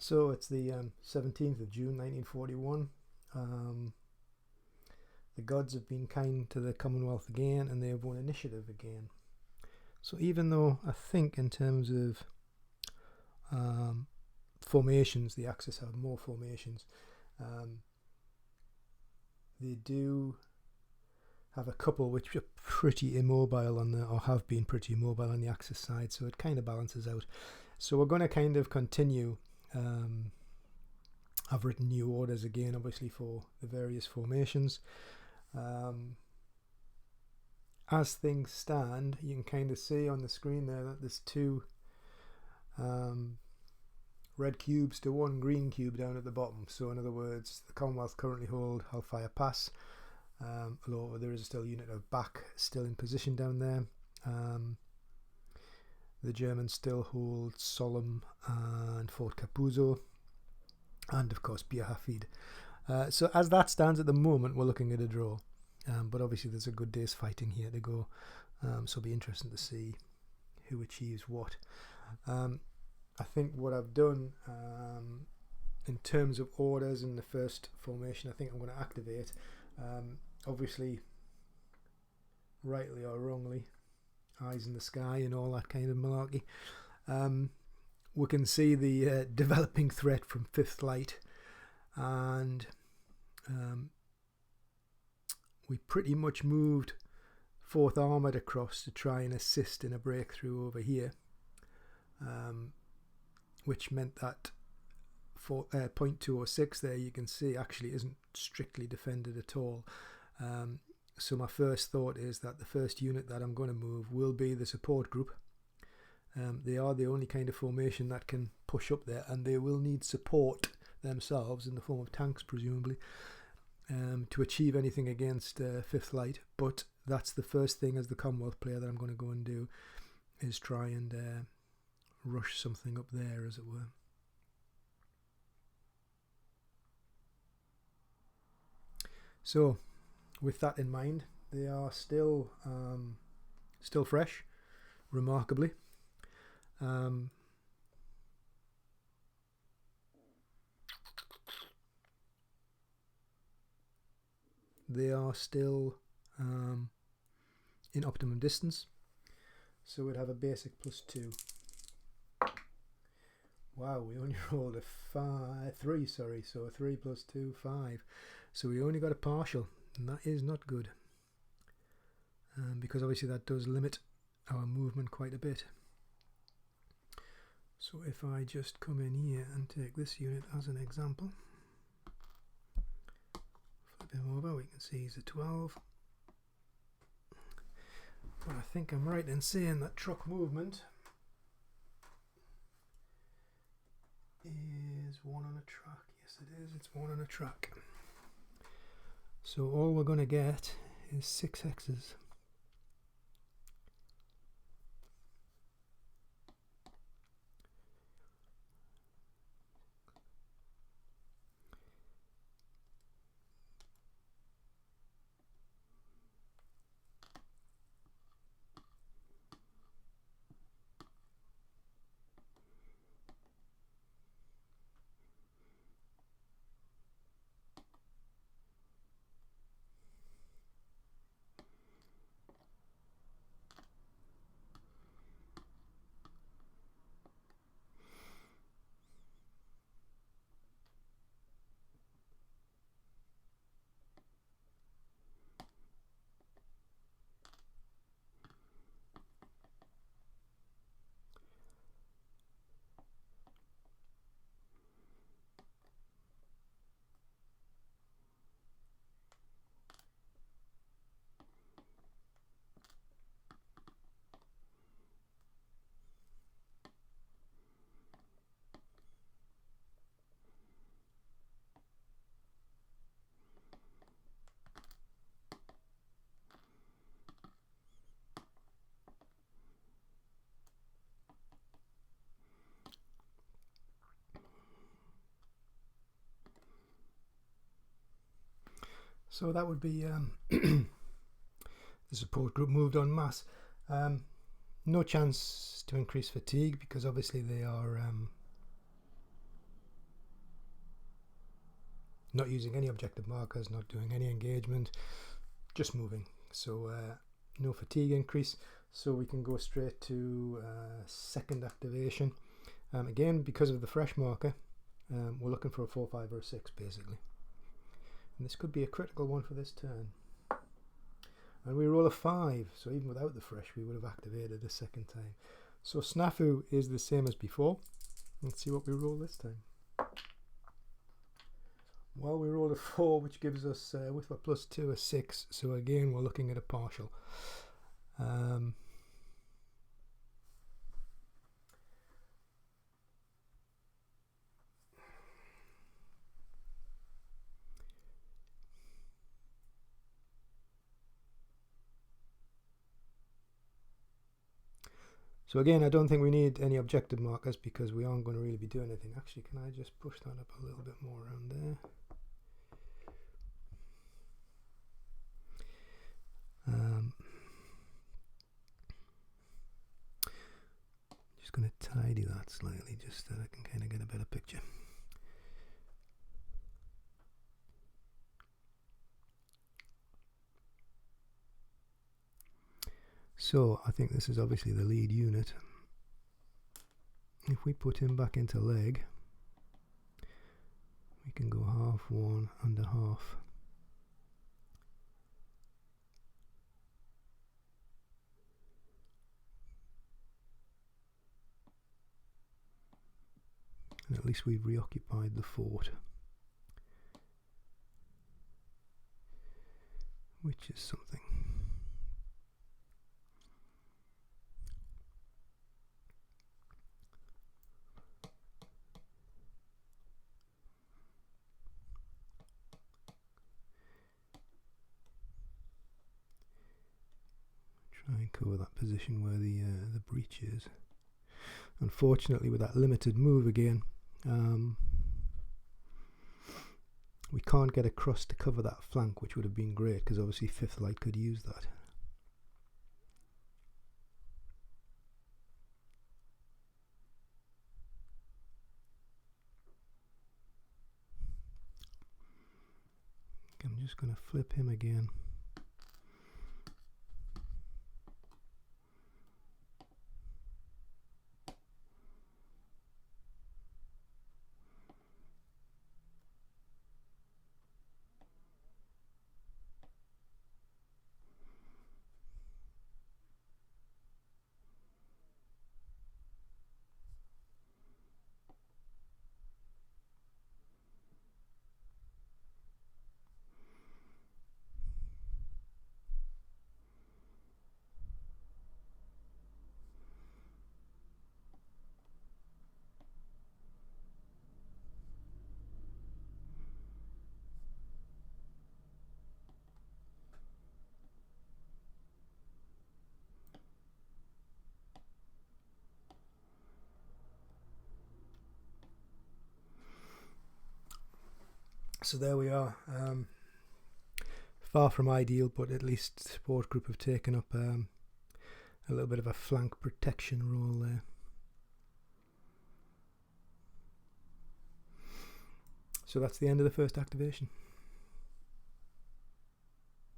So it's the 17th of June 1941. The gods have been kind to the Commonwealth again, and they have won initiative again. So even though I think in terms of formations, the Axis have more formations, they do have a couple which are pretty immobile on the, or have been pretty immobile on the Axis side, so it kind of balances out. So we're going to kind of continue. I've written new orders again, obviously, for the various formations. As things stand, you can kind of see on the screen there that there's two red cubes to one green cube down at the bottom. So in other words, the Commonwealth currently hold Hellfire Pass, although there is still a unit of back still in position down there. The Germans still hold Sollum and Fort Capuzzo, and of course Bir Hafid. So as that stands at the moment, we're looking at a draw. But obviously there's a good day's fighting here to go. So it'll be interesting to see who achieves what. I think what I've done in terms of orders in the first formation, I think I'm going to activate. Obviously, rightly or wrongly, eyes in the sky and all that kind of malarkey. We can see the developing threat from Fifth Light, and we pretty much moved 4th Armoured across to try and assist in a breakthrough over here, which meant that for point 206 there, you can see actually isn't strictly defended at all. So my first thought is that the first unit that I'm going to move will be the support group. They are the only kind of formation that can push up there, and they will need support themselves in the form of tanks presumably to achieve anything against Fifth Light. But that's the first thing as the Commonwealth player that I'm going to go and do, is try and rush something up there, as it were. So with that in mind, they are still fresh, remarkably. They are still in optimum distance, so we'd have a basic +2. Wow, we only rolled a 3, sorry, so a 3 + 2, 5. So we only got a partial, and that is not good, because obviously that does limit our movement quite a bit. So if I just come in here and take this unit as an example, flip him over, we can see he's a 12. But I think I'm right in saying that truck movement is 1 on a track. Yes it is, it's 1 on a track. So all we're going to get is 6 hexes. So that would be the support group moved en masse. No chance to increase fatigue because obviously they are not using any objective markers, not doing any engagement, just moving. So no fatigue increase, so we can go straight to second activation. Again, because of the fresh marker, we're looking for a 4, 5 or a 6 basically, and this could be a critical one for this turn. And we roll a 5, so even without the fresh we would have activated a second time. So snafu is the same as before. Let's see what we roll this time. Well, we rolled a 4, which gives us with a +2 a 6, so again we're looking at a partial. So again, I don't think we need any objective markers because we aren't going to really be doing anything. Actually, can I just push that up a little bit more around there? Just going to tidy that slightly just so I can kind of get a better picture. So I think this is obviously the lead unit. If we put him back into leg, we can go half one and a half. And at least we've reoccupied the fort, which is something. Try and cover that position where the breach is. Unfortunately, with that limited move again, we can't get across to cover that flank, which would have been great because obviously Fifth Light could use that. I'm just going to flip him again. So there we are. Far from ideal, but at least the support group have taken up a little bit of a flank protection role there. So that's the end of the first activation.